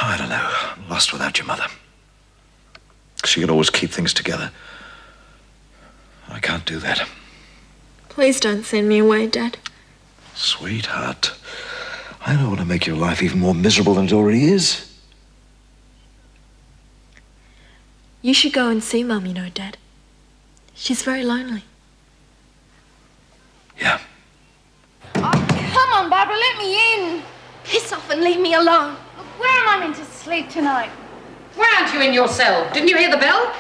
I don't know. I'm lost without your mother. She could always keep things together. I can't do that. Please don't send me away, Dad. Sweetheart, I don't want to make your life even more miserable than it already is. You should go and see Mum, you know, Dad. She's very lonely. Yeah. Oh, come on, Barbara, let me in. Piss off and leave me alone. Look, where am I meant to sleep tonight? Why aren't you in your cell? Didn't you hear the bell?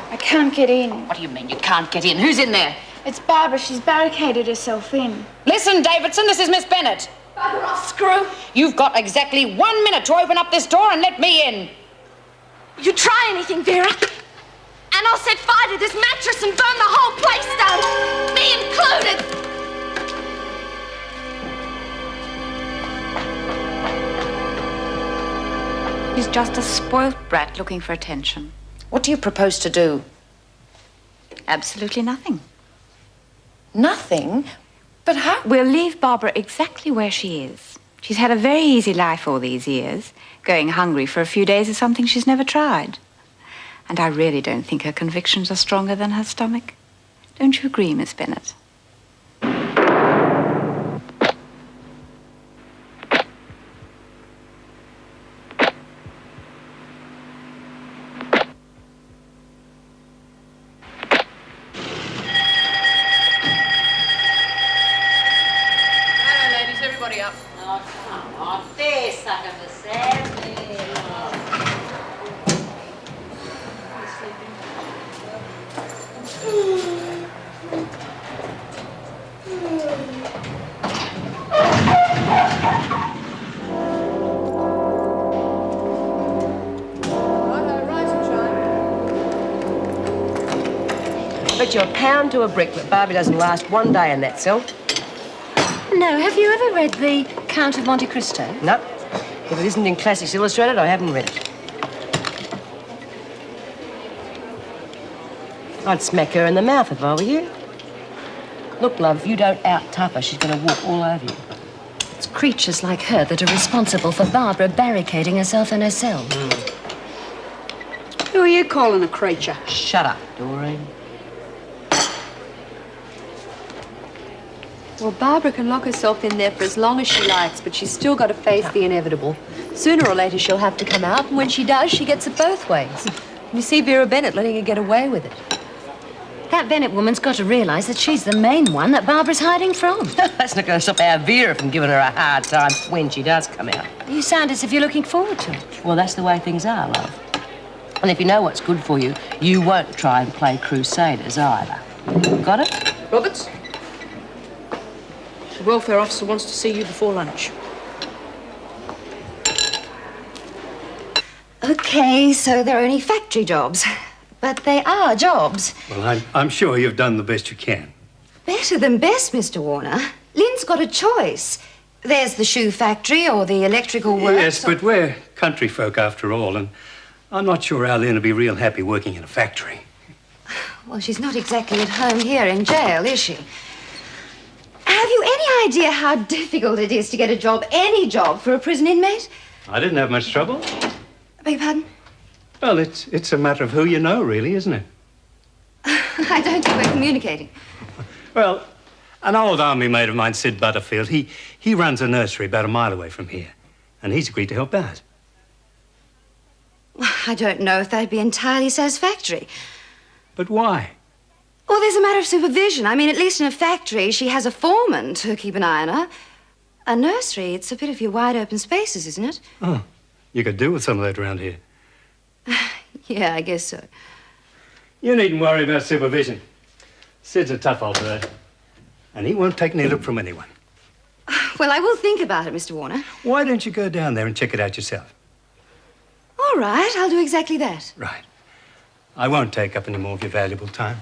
I can't get in. What do you mean you can't get in? Who's in there? It's Barbara. She's barricaded herself in. Listen, Davidson, this is Miss Bennett. Bugger off, Screw. You've got exactly 1 minute to open up this door and let me in. You try anything, Vera, and I'll set fire to this mattress and burn the whole place down, me included. He's just a spoilt brat looking for attention. What do you propose to do? Absolutely nothing. Nothing? But how? We'll leave Barbara exactly where she is. She's had a very easy life all these years. Going hungry for a few days is something she's never tried. And I really don't think her convictions are stronger than her stomach. Don't you agree, Miss Bennett? Bet you a pound to a brick that Barbie doesn't last one day in that cell. No, have you ever read The Count of Monte Cristo? No. If it isn't in Classics Illustrated, I haven't read it. I'd smack her in the mouth if I were you. Look, love, if you don't out-tough her, she's going to walk all over you. It's creatures like her that are responsible for Barbara barricading herself in her cell. Who are you calling a creature? Shut up, Doreen. Well, Barbara can lock herself in there for as long as she likes, but she's still got to face the inevitable. Sooner or later, she'll have to come out, and when she does, she gets it both ways. You see Vera Bennett letting her get away with it. That Bennett woman's got to realise that she's the main one that Barbara's hiding from. That's not going to stop our Vera from giving her a hard time when she does come out. You sound as if you're looking forward to it. Well, that's the way things are, love. And if you know what's good for you, you won't try and play Crusaders either. Got it? Roberts? The welfare officer wants to see you before lunch. OK, so they're only factory jobs. But they are jobs. Well, I'm sure you've done the best you can. Better than best, Mr. Warner. Lynn's got a choice. There's the shoe factory or the electrical works. Yes, but we're country folk after all, and I'm not sure our Lynn will be real happy working in a factory. Well, she's not exactly at home here in jail, is she? Have you any idea how difficult it is to get a job, any job, for a prison inmate? I didn't have much trouble. I beg your pardon? Well, it's a matter of who you know, really, isn't it? I don't think we're communicating. Well, an old army mate of mine, Sid Butterfield, he runs a nursery about a mile away from here, and he's agreed to help out. Well, I don't know if that'd be entirely satisfactory. But why? Well, there's a matter of supervision. I mean, at least in a factory, she has a foreman to keep an eye on her. A nursery, it's a bit of your wide open spaces, isn't it? Oh, you could do with some of that around here. Yeah, I guess so. You needn't worry about supervision. Sid's a tough old bird, and he won't take any look from anyone. Well, I will think about it, Mr. Warner. Why don't you go down there and check it out yourself? All right, I'll do exactly that. Right. I won't take up any more of your valuable time.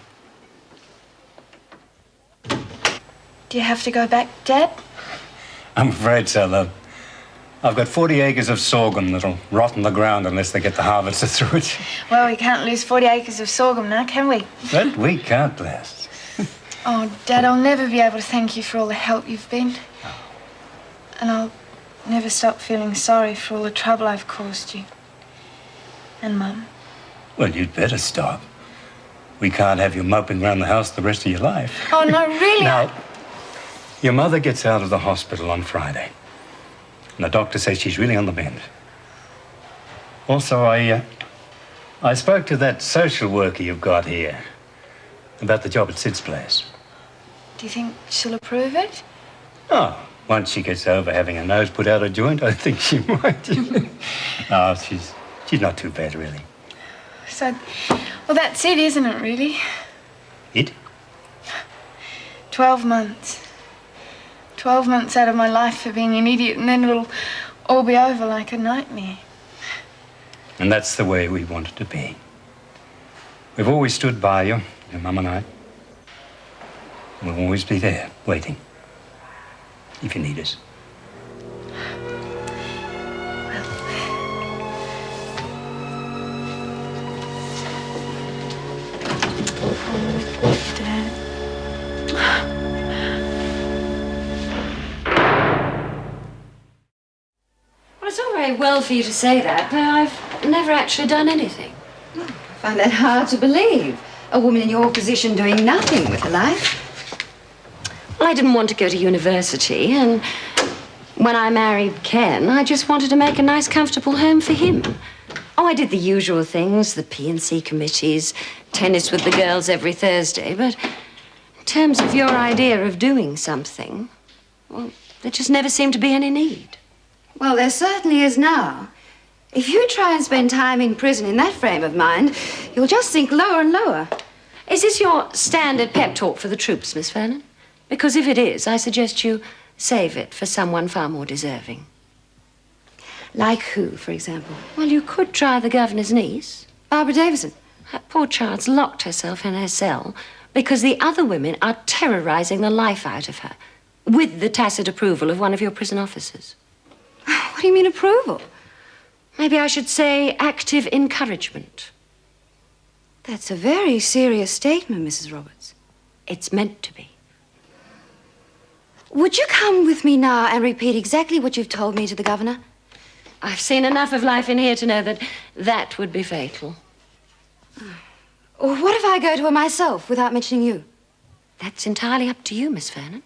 Do you have to go back, Dad? I'm afraid so, love. I've got 40 acres of sorghum that'll rot in the ground unless they get the harvester through it. Well, we can't lose 40 acres of sorghum now, can we? But we can't last. Oh, Dad, I'll never be able to thank you for all the help you've been. And I'll never stop feeling sorry for all the trouble I've caused you. And Mum. Well, you'd better stop. We can't have you moping around the house the rest of your life. Oh, no, really? Now, your mother gets out of the hospital on Friday. And the doctor says she's really on the mend. Also, I spoke to that social worker you've got here about the job at Sid's place. Do you think she'll approve it? Oh, once she gets over having her nose put out of joint, I think she might. Oh, she's not too bad, really. So, well, that's it, isn't it, really? It? 12 months. 12 months out of my life for being an idiot, and then it'll all be over like a nightmare. And that's the way we want it to be. We've always stood by you, your mum and I. We'll always be there, waiting, if you need us. Well, it's all very well for you to say that, but I've never actually done anything. I find that hard to believe. A woman in your position doing nothing with her life. Well, I didn't want to go to university, and when I married Ken, I just wanted to make a nice, comfortable home for him. Oh, I did the usual things, the P&C committees, tennis with the girls every Thursday, but in terms of your idea of doing something, well, there just never seemed to be any need. Well, there certainly is now. If you try and spend time in prison in that frame of mind, you'll just sink lower and lower. Is this your standard pep talk for the troops, Miss Vernon? Because if it is, I suggest you save it for someone far more deserving. Like who, for example? Well, you could try the governor's niece. Barbara Davison. That poor child's locked herself in her cell because the other women are terrorizing the life out of her with the tacit approval of one of your prison officers. What do you mean, approval? Maybe I should say active encouragement. That's a very serious statement, Mrs. Roberts. It's meant to be. Would you come with me now and repeat exactly what you've told me to the governor? I've seen enough of life in here to know that that would be fatal. Or what if I go to her myself without mentioning you? That's entirely up to you, Miss Vernon.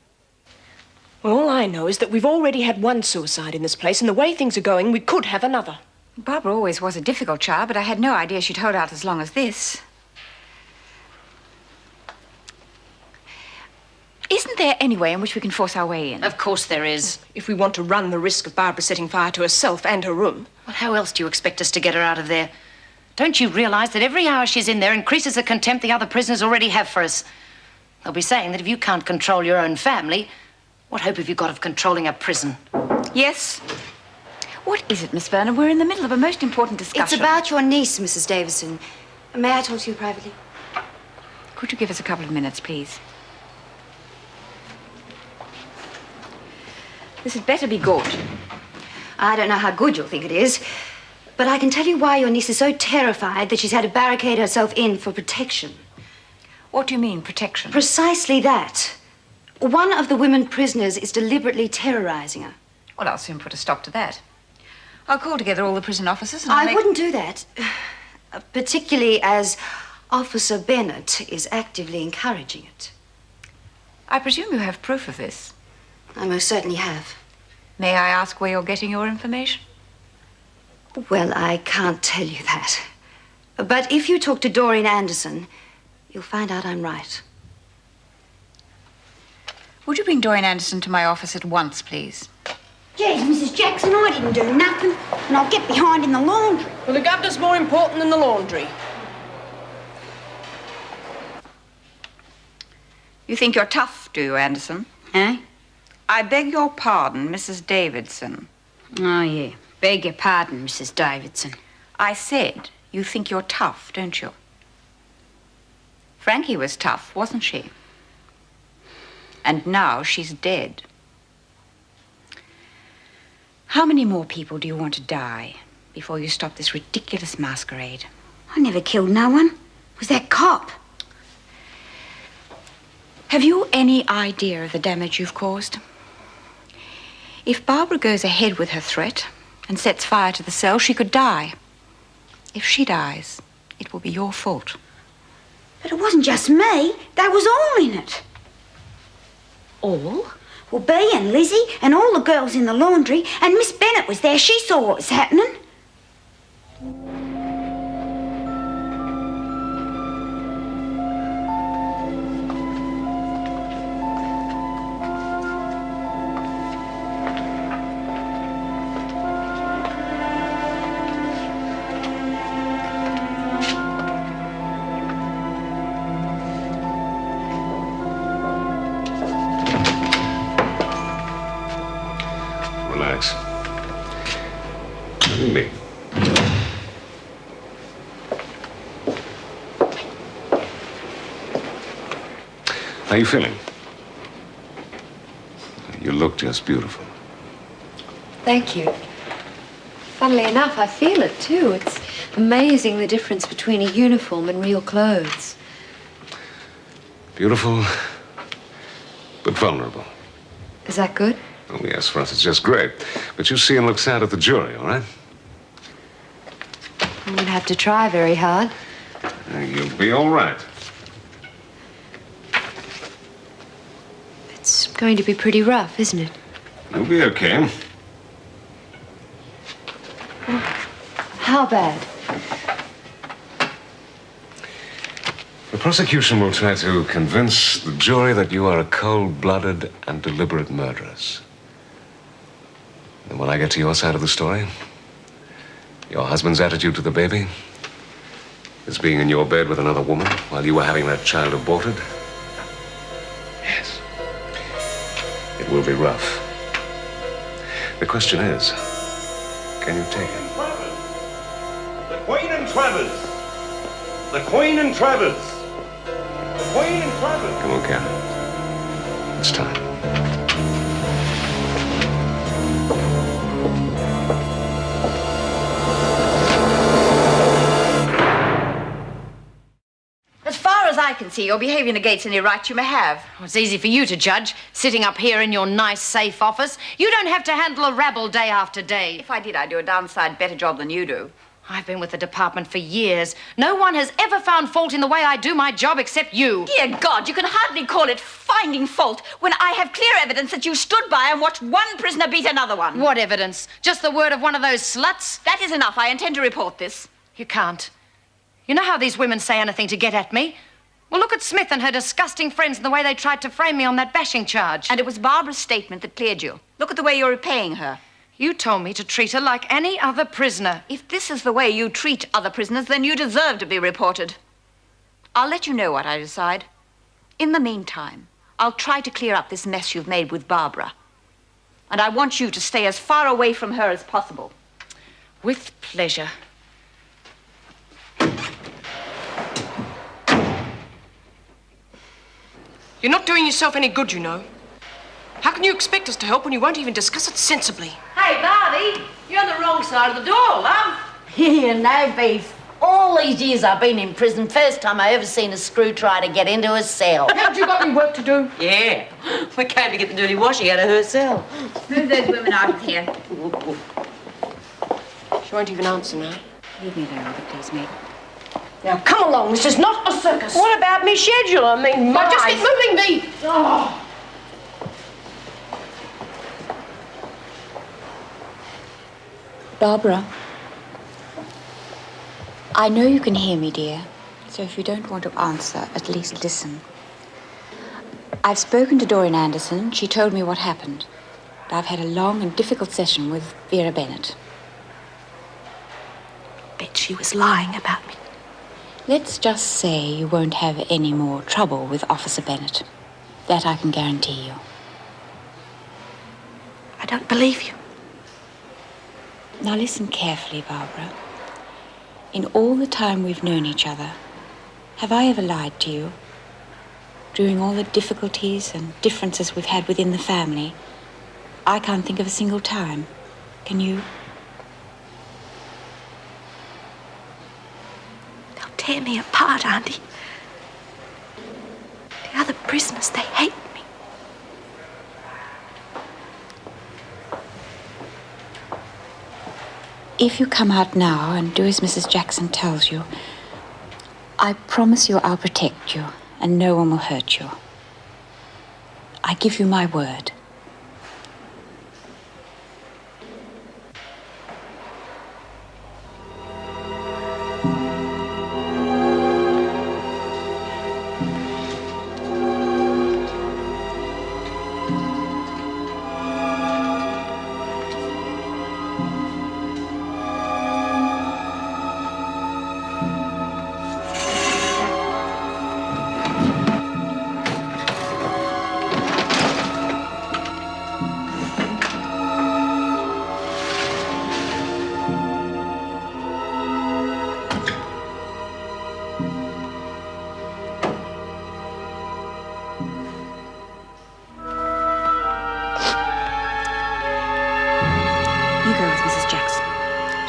Well, all I know is that we've already had one suicide in this place, and the way things are going, we could have another. Barbara always was a difficult child, but I had no idea she'd hold out as long as this. Isn't there any way in which we can force our way in? Of course there is. If we want to run the risk of Barbara setting fire to herself and her room. Well, how else do you expect us to get her out of there? Don't you realize that every hour she's in there increases the contempt the other prisoners already have for us? They'll be saying that if you can't control your own family, what hope have you got of controlling a prison? Yes. What is it, Miss Vernon? We're in the middle of a most important discussion. It's about your niece, Mrs. Davison. May I talk to you privately? Could you give us a couple of minutes, please? This had better be good. I don't know how good you'll think it is, but I can tell you why your niece is so terrified that she's had to barricade herself in for protection. What do you mean, protection? Precisely that. One of the women prisoners is deliberately terrorizing her. Well, I'll soon put a stop to that. I'll call together all the prison officers and I'll I wouldn't do that, particularly as Officer Bennett is actively encouraging it. I presume you have proof of this. I most certainly have. May I ask where you're getting your information? Well, I can't tell you that. But if you talk to Doreen Anderson, you'll find out I'm right. Would you bring Doreen Anderson to my office at once, please? Yes, Mrs. Jackson, I didn't do nothing, and I'll get behind in the laundry. Well, the governor's more important than the laundry. You think you're tough, do you, Anderson? Eh? I beg your pardon, Mrs. Davidson. Oh, yeah. Beg your pardon, Mrs. Davidson. I said you think you're tough, don't you? Frankie was tough, wasn't she? And now she's dead. How many more people do you want to die before you stop this ridiculous masquerade? I never killed no one. It was that cop. Have you any idea of the damage you've caused? If Barbara goes ahead with her threat and sets fire to the cell, she could die. If she dies, it will be your fault. But it wasn't just me. They was all in it. All? Well, Bea and Lizzie and all the girls in the laundry, and Miss Bennett was there. She saw what was happening. Relax. Look at me. How are you feeling? You look just beautiful. Thank you. Funnily enough, I feel it too. It's amazing the difference between a uniform and real clothes. Beautiful, but vulnerable. Is that good? Oh, yes, for us it's just great. But you see and look sad at the jury, all right? I won't have to try very hard. You'll be all right. It's going to be pretty rough, isn't it? You'll be okay. How bad? The prosecution will try to convince the jury that you are a cold-blooded and deliberate murderess. And when I get to your side of the story, your husband's attitude to the baby is being in your bed with another woman while you were having that child aborted. Yes. It will be rough. The question is, can you take it? The Queen and Travers! The Queen and Travers! The Queen and Travers! Come on, Ken. It's time. As far as I can see, your behavior negates any right you may have. Well, it's easy for you to judge, sitting up here in your nice, safe office. You don't have to handle a rabble day after day. If I did, I'd do a downside better job than you do. I've been with the department for years. No one has ever found fault in the way I do my job except you. Dear God, you can hardly call it finding fault when I have clear evidence that you stood by and watched one prisoner beat another one. What evidence? Just the word of one of those sluts? That is enough. I intend to report this. You can't. You know how these women say anything to get at me? Well, look at Smith and her disgusting friends and the way they tried to frame me on that bashing charge. And it was Barbara's statement that cleared you. Look at the way you're repaying her. You told me to treat her like any other prisoner. If this is the way you treat other prisoners, then you deserve to be reported. I'll let you know what I decide. In the meantime, I'll try to clear up this mess you've made with Barbara. And I want you to stay as far away from her as possible. With pleasure. You're not doing yourself any good, you know. How can you expect us to help when you won't even discuss it sensibly? Hey, Barbie, you're on the wrong side of the door, love. Yeah, no beef. All these years I've been in prison, first time I ever seen a screw try to get into a cell. Haven't you got any work to do? Yeah, we came to get the dirty washing out of her cell. Move those women out of here. She won't even answer now. Leave me alone, please, mate. Now, come along. This is not a circus. What about me schedule? I mean, my... Just keep moving me. Oh. Barbara, I know you can hear me, dear, so if you don't want to answer, at least listen. I've spoken to Doreen Anderson. She told me what happened. I've had a long and difficult session with Vera Bennett. Bet she was lying about me. Let's just say you won't have any more trouble with Officer Bennett. That I can guarantee you. I don't believe you. Now listen carefully, Barbara. In all the time we've known each other, have I ever lied to you? During all the difficulties and differences we've had within the family, I can't think of a single time. Can you? They'll tear me apart, Auntie. The other prisoners, they hate me. If you come out now and do as Mrs. Jackson tells you, I promise you I'll protect you and no one will hurt you. I give you my word.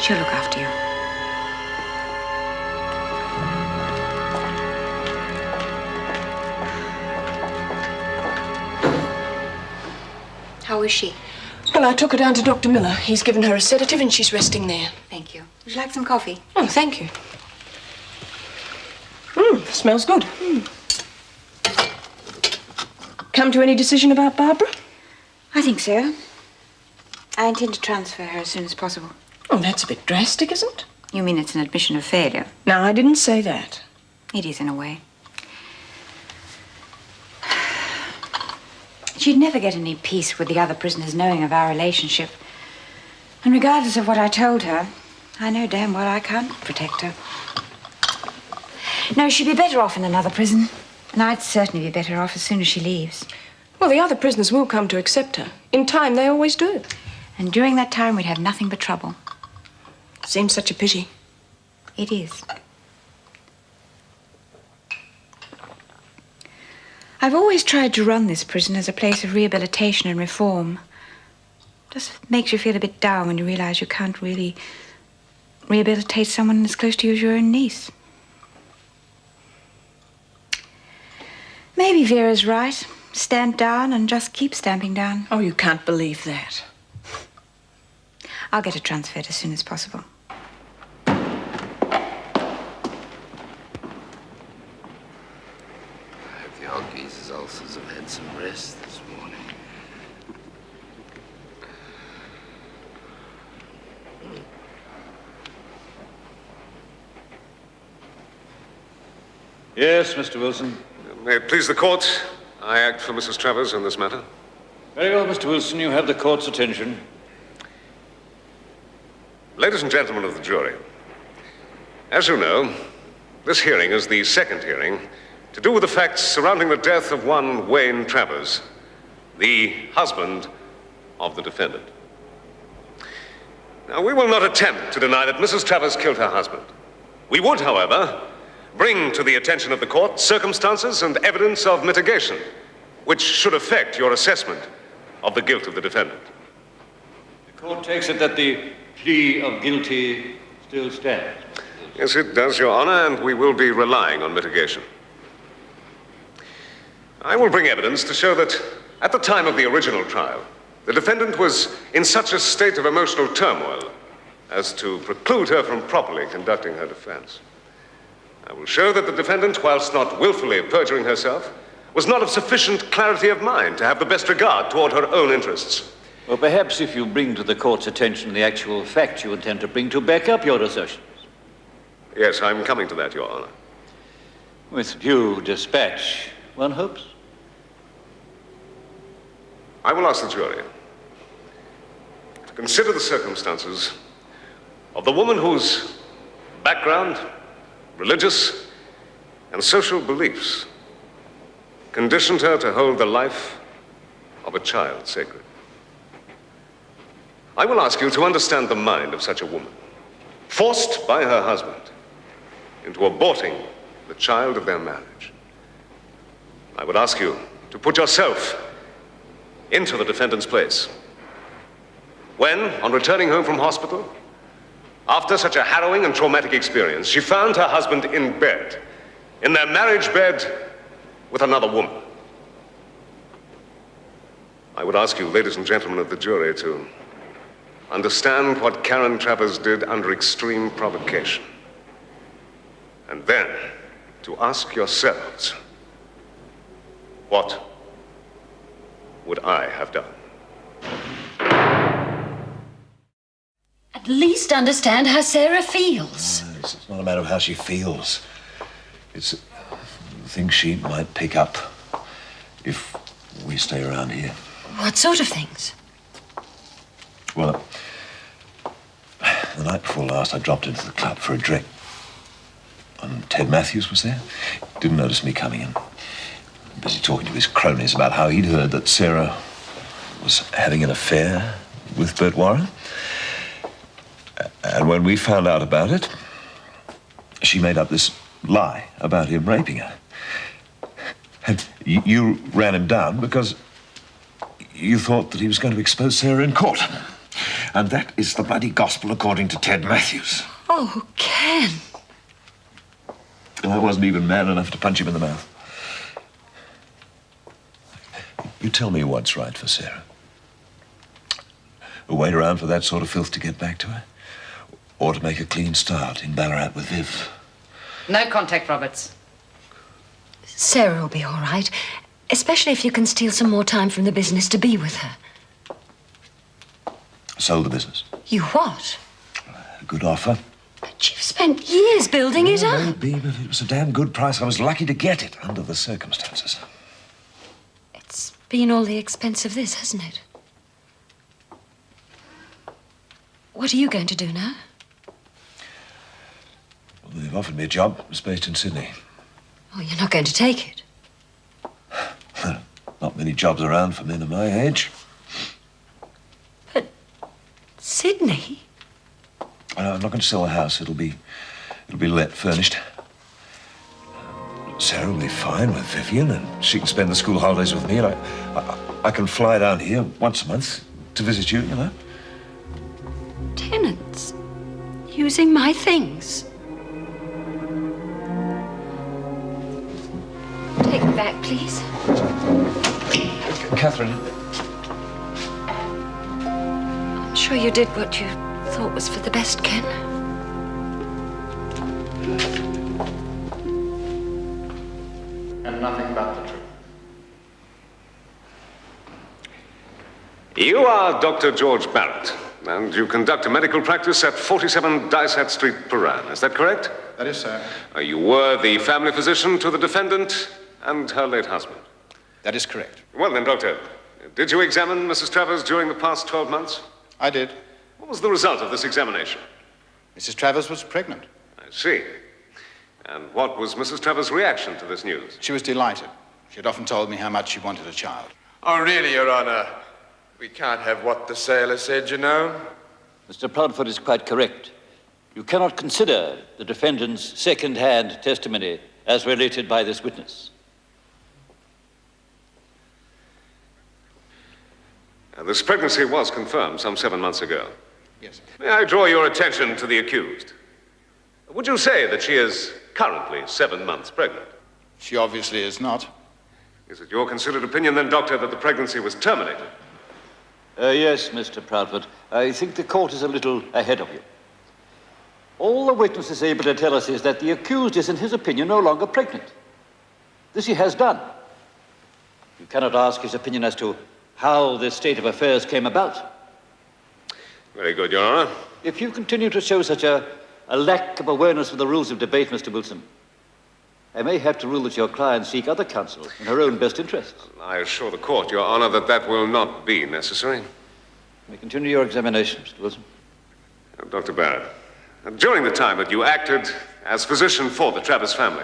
She'll look after you. How is she? Well, I took her down to Dr. Miller. He's given her a sedative and she's resting there. Thank you. Would you like some coffee? Oh, thank you. Smells good. Come to any decision about Barbara? I think so. I intend to transfer her as soon as possible. Oh, that's a bit drastic, isn't it? You mean it's an admission of failure? No, I didn't say that. It is, in a way. She'd never get any peace with the other prisoners knowing of our relationship. And regardless of what I told her, I know damn well I can't protect her. No, she'd be better off in another prison. And I'd certainly be better off as soon as she leaves. Well, the other prisoners will come to accept her. In time, they always do. And during that time, we'd have nothing but trouble. Seems such a pity. It is. I've always tried to run this prison as a place of rehabilitation and reform. Just makes you feel a bit down when you realize you can't really rehabilitate someone as close to you as your own niece. Maybe Vera's right. Stand down and just keep stamping down. Oh, you can't believe that. I'll get her transferred as soon as possible. Old geezer's ulcers have had some rest this morning. Yes, Mr. Wilson. May it please the court, I act for Mrs. Travers in this matter. Very well, Mr. Wilson. You have the court's attention. Ladies and gentlemen of the jury, as you know, this hearing is the second hearing to do with the facts surrounding the death of one Wayne Travers, the husband of the defendant. Now, we will not attempt to deny that Mrs. Travers killed her husband. We would, however, bring to the attention of the court circumstances and evidence of mitigation, which should affect your assessment of the guilt of the defendant. The court takes it that the plea of guilty still stands. Yes, it does, Your Honor, and we will be relying on mitigation. I will bring evidence to show that at the time of the original trial, the defendant was in such a state of emotional turmoil as to preclude her from properly conducting her defense. I will show that the defendant, whilst not willfully perjuring herself, was not of sufficient clarity of mind to have the best regard toward her own interests. Well, perhaps if you bring to the court's attention the actual facts you intend to bring to back up your assertions. Yes, I'm coming to that, Your Honor. With due dispatch, one hopes. I will ask the jury to consider the circumstances of the woman whose background, religious, and social beliefs conditioned her to hold the life of a child sacred. I will ask you to understand the mind of such a woman, forced by her husband into aborting the child of their marriage. I would ask you to put yourself into the defendant's place. When, on returning home from hospital, after such a harrowing and traumatic experience, she found her husband in bed, in their marriage bed, with another woman. I would ask you, ladies and gentlemen of the jury, to understand what Karen Travers did under extreme provocation. And then to ask yourselves, what would I have done? At least understand how Sarah feels. It's not a matter of how she feels. It's things she might pick up if we stay around here. What sort of things? Well, the night before last, I dropped into the club for a drink. And Ted Matthews was there. Didn't notice me coming in. Busy talking to his cronies about how he'd heard that Sarah was having an affair with Bert Warren. And when we found out about it, she made up this lie about him raping her. And you ran him down because you thought that he was going to expose Sarah in court. And that is the bloody gospel according to Ted Matthews. Oh, Ken. And I wasn't even man enough to punch him in the mouth. You tell me what's right for Sarah. Wait around for that sort of filth to get back to her? Or to make a clean start in Ballarat with Viv? No contact, Roberts. Sarah will be all right, especially if you can steal some more time from the business to be with her. Sold the business. You what? A good offer. But you've spent years building it up. Maybe, but it was a damn good price. I was lucky to get it under the circumstances. It's been all the expense of this, hasn't it? What are you going to do now? Well, they've offered me a job. It's based in Sydney. Oh, you're not going to take it? Not many jobs around for men of my age. Sydney? I'm not going to sell the house. It'll be let, furnished. Sarah will be fine with Vivian, and she can spend the school holidays with me, and I can fly down here once a month to visit you, you know. Tenants? Using my things? Take it back, please. Catherine. I'm sure you did what you thought was for the best, Ken. And nothing but the truth. You are Dr. George Barrett, and you conduct a medical practice at 47 Dysart Street, Paran. Is that correct? That is, sir. You were the family physician to the defendant and her late husband. That is correct. Well then, Doctor, did you examine Mrs. Travers during the past 12 months? I did. What was the result of this examination? Mrs. Travers was pregnant. I see. And what was Mrs. Travers' reaction to this news? She was delighted. She had often told me how much she wanted a child. Oh, really, Your Honor? We can't have what the sailor said, you know. Mr. Proudfoot is quite correct. You cannot consider the defendant's second-hand testimony as related by this witness. This pregnancy was confirmed some 7 months ago. Yes. May I draw your attention to the accused? Would you say that she is currently 7 months pregnant? She obviously is not. Is it your considered opinion, then, Doctor, that the pregnancy was terminated? Yes, Mr. Proudfoot. I think the court is a little ahead of you. All the witness is able to tell us is that the accused is, in his opinion, no longer pregnant. This he has done. You cannot ask his opinion as to how this state of affairs came about. Very good, Your Honor. If you continue to show such a lack of awareness of the rules of debate, Mr. Wilson, I may have to rule that your client seek other counsel in her own best interests. I assure the court, Your Honor, that that will not be necessary. You may continue your examination, Mr. Wilson. Dr. Barrett, during the time that you acted as physician for the Travers family,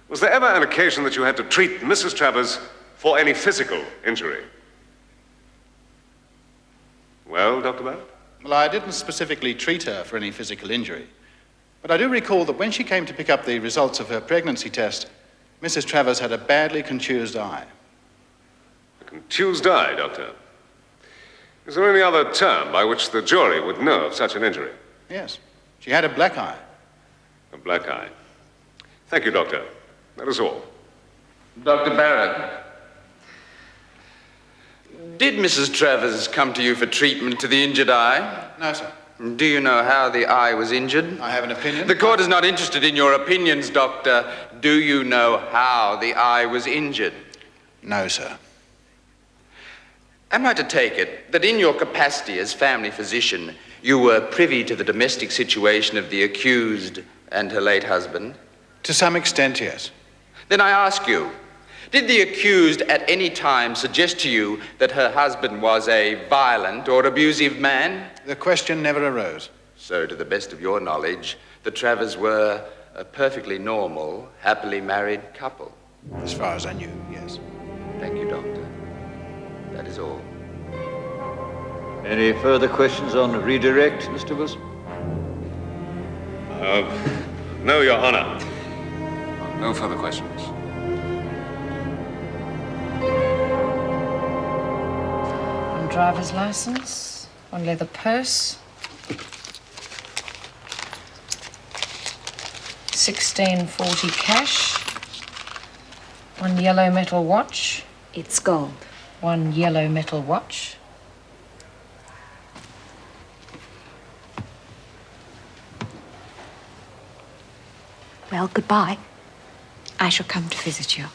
was there ever an occasion that you had to treat Mrs. Travers for any physical injury? Well, Dr. Barrett? Well, I didn't specifically treat her for any physical injury. But I do recall that when she came to pick up the results of her pregnancy test, Mrs. Travers had a badly contused eye. A contused eye, Doctor? Is there any other term by which the jury would know of such an injury? Yes. She had a black eye. A black eye. Thank you, Doctor. That is all. Dr. Barrett. Did Mrs. Travers come to you for treatment to the injured eye? No, sir. Do you know how the eye was injured? I have an opinion. The court is not interested in your opinions, Doctor. Do you know how the eye was injured? No, sir. Am I to take it that in your capacity as family physician, you were privy to the domestic situation of the accused and her late husband? To some extent, yes. Then I ask you, did the accused at any time suggest to you that her husband was a violent or abusive man? The question never arose. So, to the best of your knowledge, the Travers were a perfectly normal, happily married couple? As far as I knew, yes. Thank you, Doctor. That is all. Any further questions on redirect, Mr. Wilson? No, Your Honor. No further questions. One driver's license, one leather purse, 1640 cash, one yellow metal watch. It's gold. One yellow metal watch. Well, goodbye. I shall come to visit you.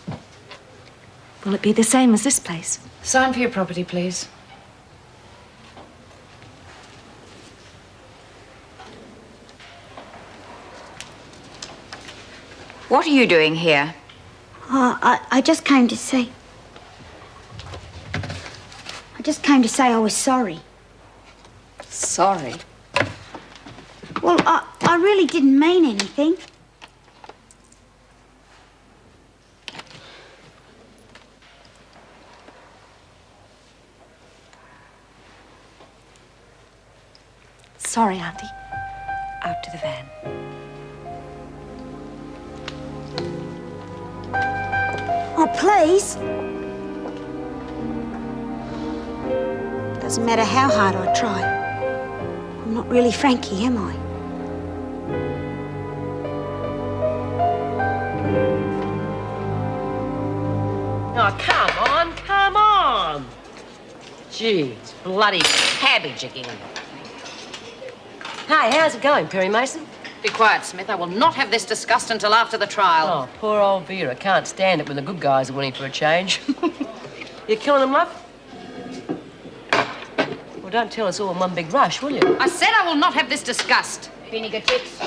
Will it be the same as this place? Sign for your property, please. What are you doing here? I just came to say... I just came to say I was sorry. Sorry? Well, I really didn't mean anything. Sorry, Auntie. Out to the van. Oh, please. Doesn't matter how hard I try. I'm not really Frankie, am I? Oh, come on. Gee, it's bloody cabbage again. Hey, how's it going, Perry Mason? Be quiet, Smith. I will not have this discussed until after the trial. Oh, poor old Vera. Can't stand it when the good guys are winning for a change. You killing them, love? Well, don't tell us all in one big rush, will you? I said I will not have this discussed. Vinegar tips.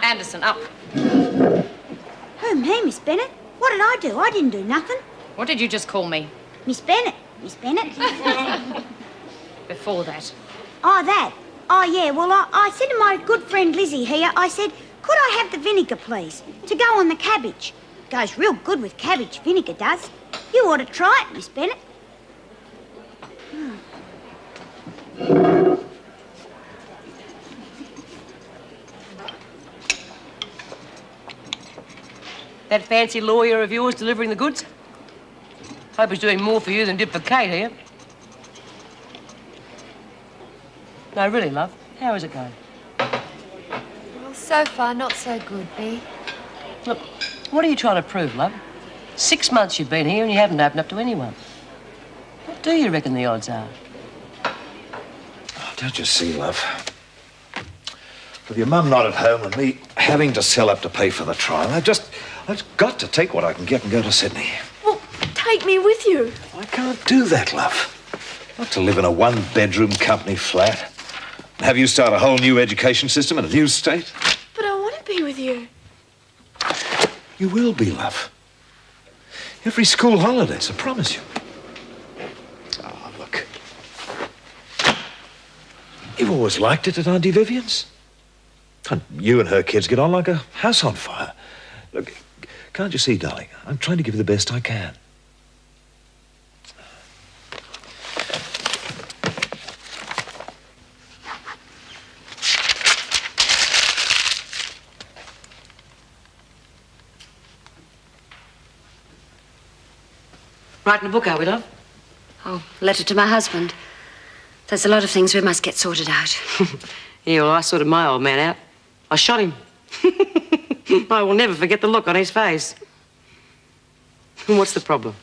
Anderson, up. Who, me, Miss Bennett? What did I do? I didn't do nothing. What did you just call me? Miss Bennett. Miss Bennett. Before that. Oh, that. Oh, yeah, well, I said to my good friend Lizzie here, I said, could I have the vinegar, please, to go on the cabbage? Goes real good with cabbage, vinegar does. You ought to try it, Miss Bennett. That fancy lawyer of yours delivering the goods? Hope he's doing more for you than did for Kate here. No, really, love. How is it going? Well, so far, not so good, Bea. Look, what are you trying to prove, love? 6 months you've been here and you haven't opened up to anyone. What do you reckon the odds are? Oh, don't you see, love? With your mum not at home and me having to sell up to pay for the trial, I've got to take what I can get and go to Sydney. Well, take me with you. I can't do that, love. Not to live in a one-bedroom company flat. Have you start a whole new education system in a new state? But I want to be with you. You will be, love. Every school holidays, I promise you. Oh, look. You've always liked it at Auntie Vivian's. And you and her kids get on like a house on fire. Look, can't you see, darling? I'm trying to give you the best I can. Writing a book, are we, love? Oh, letter to my husband. There's a lot of things we must get sorted out. Yeah, well, I sorted my old man out. I shot him. I will never forget the look on his face. What's the problem?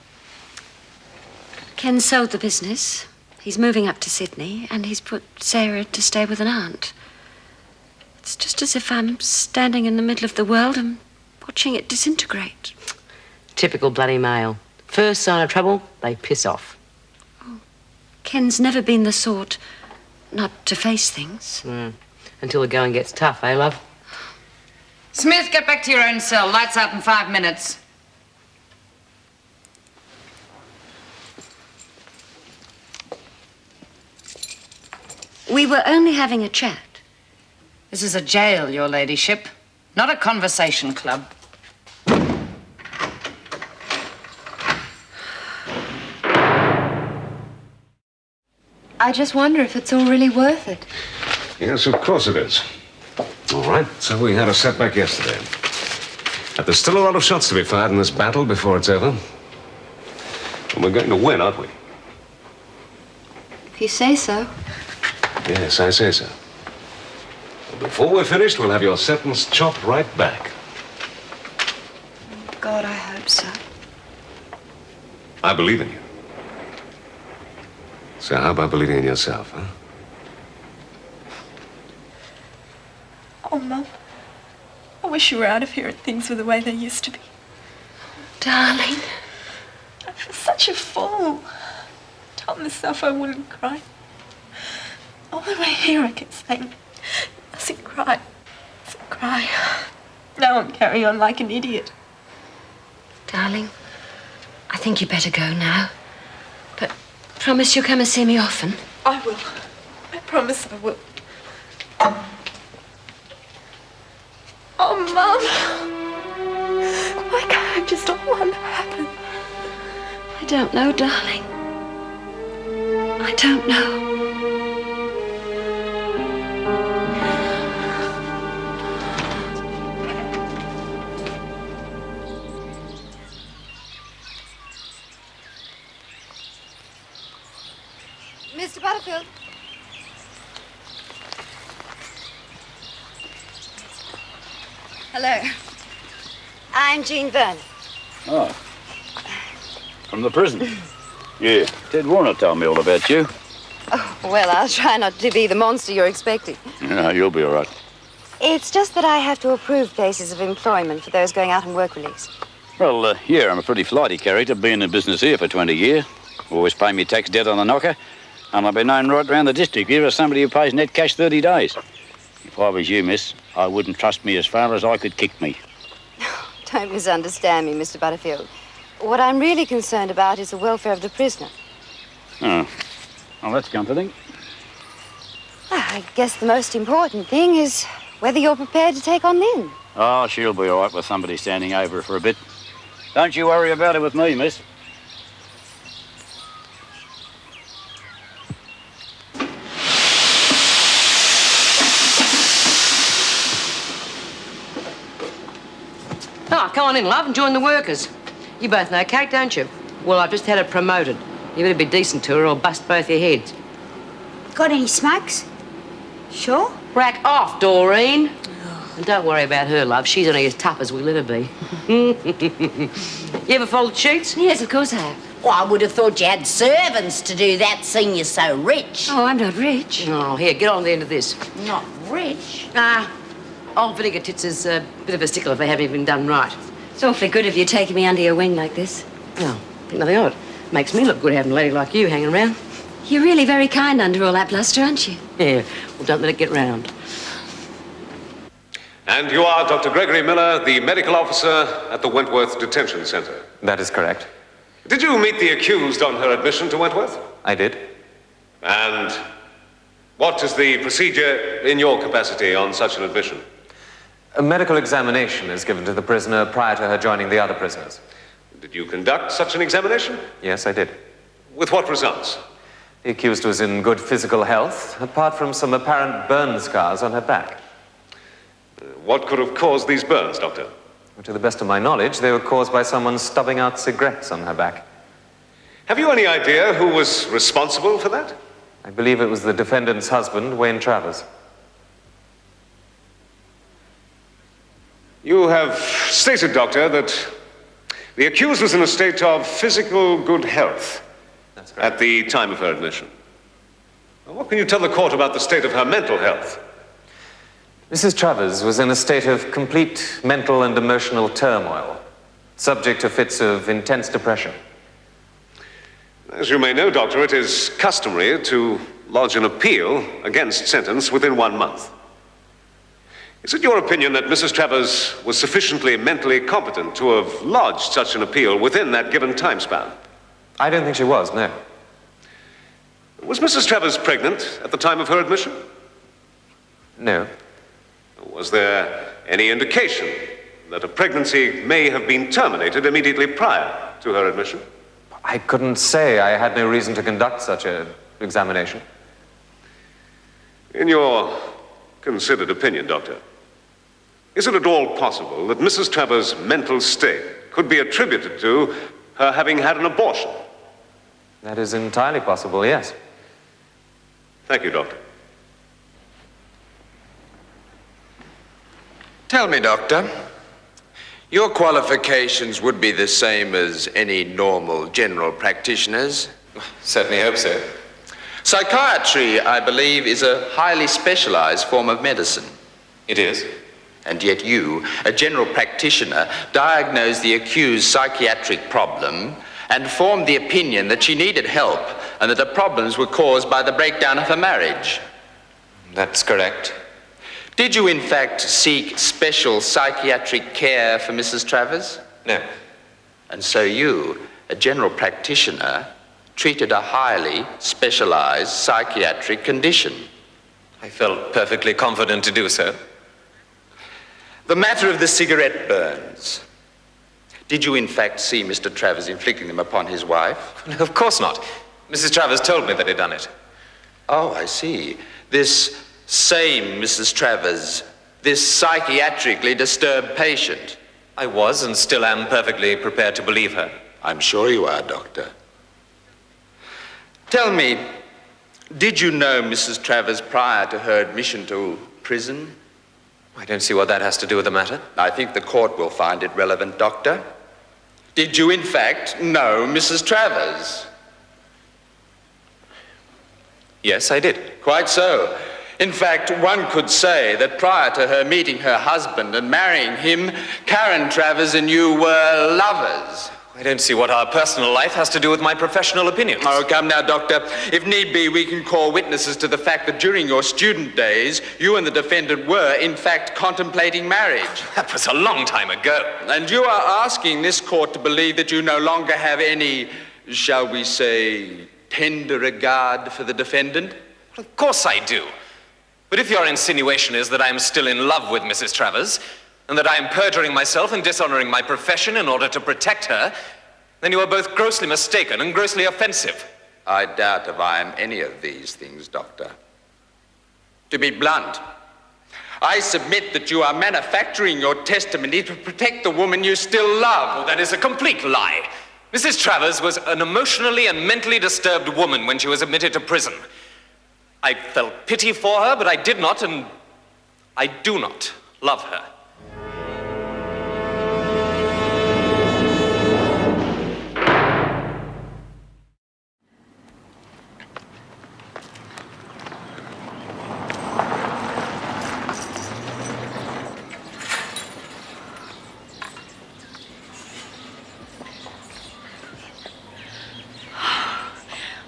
Ken sold the business. He's moving up to Sydney, and he's put Sarah to stay with an aunt. It's just as if I'm standing in the middle of the world and watching it disintegrate. Typical bloody male. First sign of trouble, they piss off. Ken's never been the sort not to face things. Until the going gets tough, eh, love? Smith, get back to your own cell. Lights out in 5 minutes. We were only having a chat. This is a jail, your ladyship, not a conversation club. I just wonder if it's all really worth it. Yes, of course it is. All right, so we had a setback yesterday. But there's still a lot of shots to be fired in this battle before it's over. And we're going to win, aren't we? If you say so. Yes, I say so. But before we're finished, we'll have your sentence chopped right back. God, I hope so. I believe in you. So how about believing in yourself, huh? Oh, Mum. I wish you were out of here and things were the way they used to be. Darling. I feel such a fool. I told myself I wouldn't cry. All the way here I kept saying, I mustn't cry. I mustn't cry. Now I'm carrying on like an idiot. Darling, I think you better go now. But promise you'll come and see me often. I will. I promise I will. Oh, Mum. Why can't I just let one happen? I don't know, darling. I don't know. Mr. Butterfield. Hello. I'm Jean Vernon. Oh. From the prison? Yeah. Ted Warner told me all about you. Oh, well, I'll try not to be the monster you're expecting. No, you'll be all right. It's just that I have to approve places of employment for those going out on work release. Well, yeah, I'm a pretty flighty character, been in business here for 20 years. Always pay me tax dead on the knocker. And I've been known right around the district here as somebody who pays net cash 30 days. If I was you, miss, I wouldn't trust me as far as I could kick me. Don't misunderstand me, Mr. Butterfield. What I'm really concerned about is the welfare of the prisoner. Oh. Well, that's comforting. I guess the most important thing is whether you're prepared to take on Lynn. Oh, she'll be all right with somebody standing over her for a bit. Don't you worry about it with me, miss. Oh, come on in, love, and join the workers. You both know Kate, don't you? Well, I've just had her promoted. You better be decent to her or I'll bust both your heads. Got any smokes? Sure. Rack off, Doreen. And don't worry about her, love. She's only as tough as we let her be. You ever folded sheets? Yes, of course I have. Well, I would have thought you had servants to do that, seeing you're so rich. Oh, I'm not rich. Oh, here, get on the end of this. Not rich? Old Vinegar Tits is a bit of a stickler if they haven't been done right. It's awfully good of you taking me under your wing like this. Oh, think nothing of it. Makes me look good having a lady like you hanging around. You're really very kind under all that bluster, aren't you? Yeah, well, don't let it get round. And you are Dr. Gregory Miller, the medical officer at the Wentworth Detention Center. That is correct. Did you meet the accused on her admission to Wentworth? I did. And what is the procedure in your capacity on such an admission? A medical examination is given to the prisoner prior to her joining the other prisoners. Did you conduct such an examination? Yes, I did. With what results? The accused was in good physical health, apart from some apparent burn scars on her back. What could have caused these burns, Doctor? To the best of my knowledge, they were caused by someone stubbing out cigarettes on her back. Have you any idea who was responsible for that? I believe it was the defendant's husband, Wayne Travers. You have stated, Doctor, that the accused was in a state of physical good health. That's correct. At the time of her admission. Now, what can you tell the court about the state of her mental health? Mrs. Travers was in a state of complete mental and emotional turmoil, subject to fits of intense depression. As you may know, Doctor, it is customary to lodge an appeal against sentence within 1 month. Is it your opinion that Mrs. Travers was sufficiently mentally competent to have lodged such an appeal within that given time span? I don't think she was, no. Was Mrs. Travers pregnant at the time of her admission? No. Was there any indication that a pregnancy may have been terminated immediately prior to her admission? I couldn't say. I had no reason to conduct such an examination. In your considered opinion, Doctor, is it at all possible that Mrs. Travers' mental state could be attributed to her having had an abortion? That is entirely possible, yes. Thank you, Doctor. Tell me, Doctor, your qualifications would be the same as any normal general practitioner's? Certainly hope so. Psychiatry, I believe, is a highly specialized form of medicine. It is. And yet you, a general practitioner, diagnosed the accused's psychiatric problem and formed the opinion that she needed help and that the problems were caused by the breakdown of her marriage. That's correct. Did you, in fact, seek special psychiatric care for Mrs. Travers? No. And so you, a general practitioner, treated a highly specialized psychiatric condition? I felt perfectly confident to do so. The matter of the cigarette burns. Did you, in fact, see Mr. Travers inflicting them upon his wife? No, of course not. Mrs. Travers told me that he'd done it. Oh, I see. This same Mrs. Travers, this psychiatrically disturbed patient. I was and still am perfectly prepared to believe her. I'm sure you are, Doctor. Tell me, did you know Mrs. Travers prior to her admission to prison? I don't see what that has to do with the matter. I think the court will find it relevant, Doctor. Did you, in fact, know Mrs. Travers? Yes, I did. Quite so. In fact, one could say that prior to her meeting her husband and marrying him, Karen Travers and you were lovers. I don't see what our personal life has to do with my professional opinions. Oh, come now, Doctor. If need be, we can call witnesses to the fact that during your student days, you and the defendant were, in fact, contemplating marriage. That was a long time ago. And you are asking this court to believe that you no longer have any, shall we say, tender regard for the defendant? Well, of course I do. But if your insinuation is that I am still in love with Mrs. Travers, and that I am perjuring myself and dishonoring my profession in order to protect her, then you are both grossly mistaken and grossly offensive. I doubt if I am any of these things, Doctor. To be blunt, I submit that you are manufacturing your testimony to protect the woman you still love. Well, that is a complete lie. Mrs. Travers was an emotionally and mentally disturbed woman when she was admitted to prison. I felt pity for her, but I did not, and I do not love her.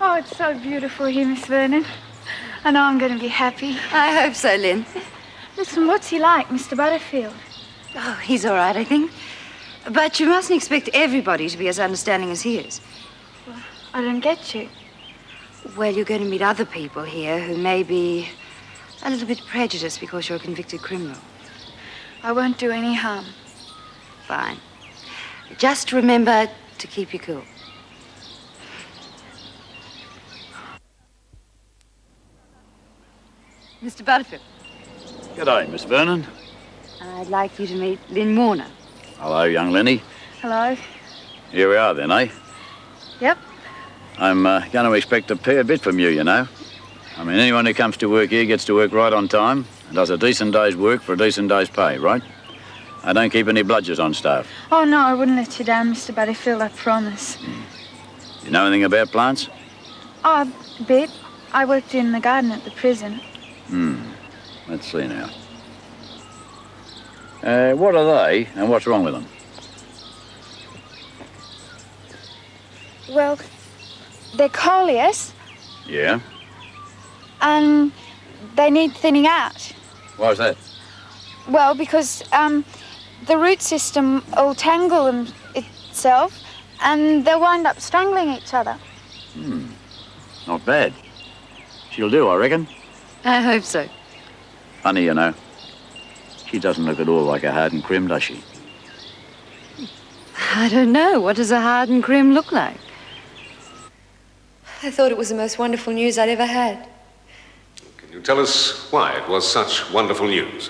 Oh, it's so beautiful here, Miss Vernon. I know I'm going to be happy. I hope so, Lynn. Listen, what's he like, Mr. Butterfield? Oh, he's all right, I think. But you mustn't expect everybody to be as understanding as he is. Well, I don't get you. Well, you're going to meet other people here who may be a little bit prejudiced because you're a convicted criminal. I won't do any harm. Fine. Just remember to keep your cool. Mr. Butterfield. G'day, Miss Vernon. I'd like you to meet Lynn Warner. Hello, young Lenny. Hello. Here we are then, eh? Yep. I'm going to expect a fair bit from you, you know. I mean, anyone who comes to work here gets to work right on time and does a decent day's work for a decent day's pay, right? I don't keep any bludgers on staff. Oh, no, I wouldn't let you down, Mr. Butterfield, I promise. You know anything about plants? Oh, a bit. I worked in the garden at the prison. Let's see now. What are they, and what's wrong with them? Well, they're coleus, Yeah? and they need thinning out. Why's that? Well, because the root system will tangle itself, and they'll wind up strangling each other. Not bad. She'll do, I reckon. I hope so. Funny, you know. She doesn't look at all like a hardened crim, does she? I don't know. What does a hardened crim look like? I thought it was the most wonderful news I'd ever had. Can you tell us why it was such wonderful news?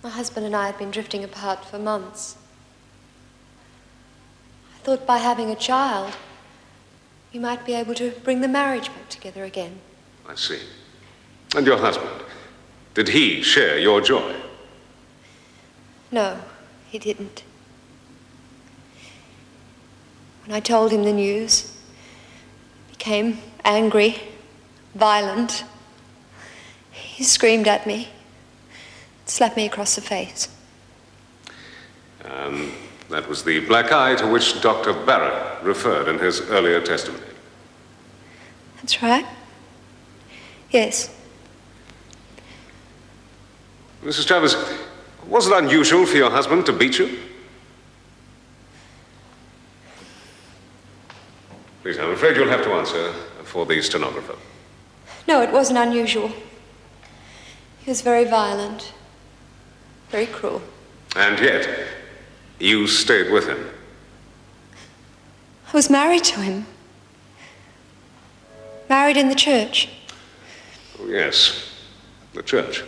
My husband and I had been drifting apart for months. I thought by having a child, we might be able to bring the marriage back together again. I see. And your husband, did he share your joy? No, he didn't. When I told him the news, he became angry, violent. He screamed at me, slapped me across the face. That was the black eye to which Dr. Barrett referred in his earlier testimony. That's right. Yes. Mrs. Travers, was it unusual for your husband to beat you? Please, I'm afraid you'll have to answer for the stenographer. No, it wasn't unusual. He was very violent, very cruel. And yet, you stayed with him. I was married to him. Married in the church. Oh, yes, the church.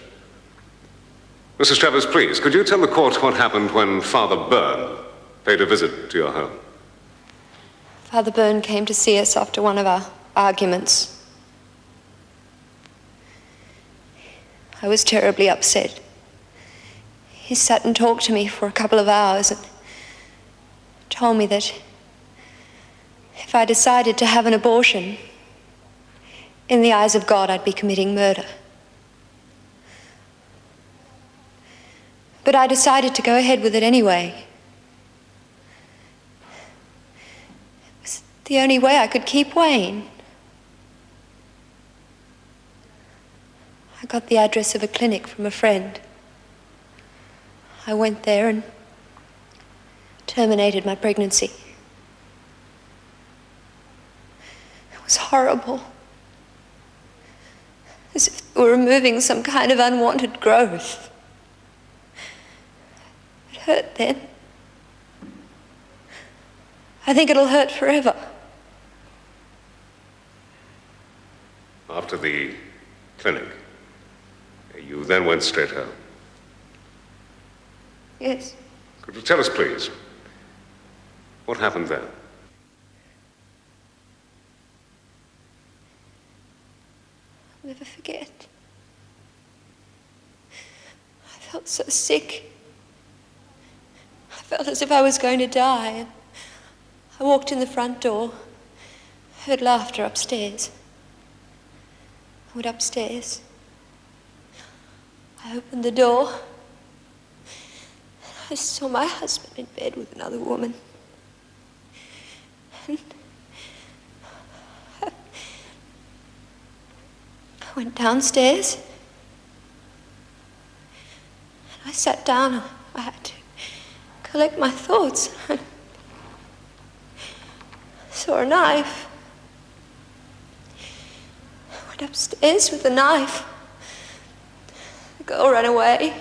Mrs. Travers, please, could you tell the court what happened when Father Byrne paid a visit to your home? Father Byrne came to see us after one of our arguments. I was terribly upset. He sat and talked to me for a couple of hours and told me that if I decided to have an abortion, in the eyes of God, I'd be committing murder. But I decided to go ahead with it anyway. It was the only way I could keep Wayne. I got the address of a clinic from a friend. I went there and terminated my pregnancy. It was horrible. As if they were removing some kind of unwanted growth. It hurt then. I think it'll hurt forever. After the clinic, you then went straight home. Yes. Could you tell us, please, what happened then? I'll never forget. I felt so sick. I felt as if I was going to die. I walked in the front door, heard laughter upstairs. I went upstairs. I opened the door. I saw my husband in bed with another woman. And I went downstairs. And I sat down. I had to collect my thoughts. I saw a knife. I went upstairs with the knife. The girl ran away.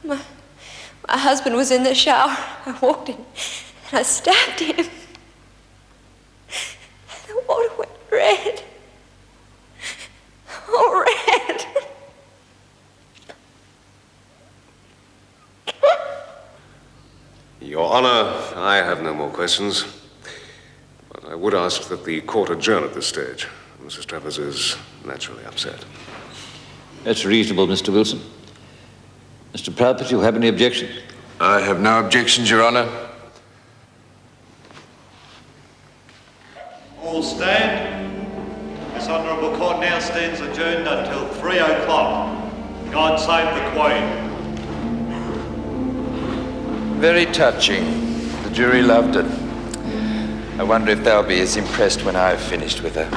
My husband was in the shower. I walked in and I stabbed him. And the water went red. Oh, red. Your Honor, I have no more questions. But I would ask that the court adjourn at this stage. Mrs. Travers is naturally upset. That's reasonable, Mr. Wilson. Mr. Proudfoot, you have any objections? I have no objections, Your Honor. All stand. This honourable court now stands adjourned until 3 o'clock. God save the Queen. Very touching. The jury loved it. I wonder if they'll be as impressed when I've finished with her.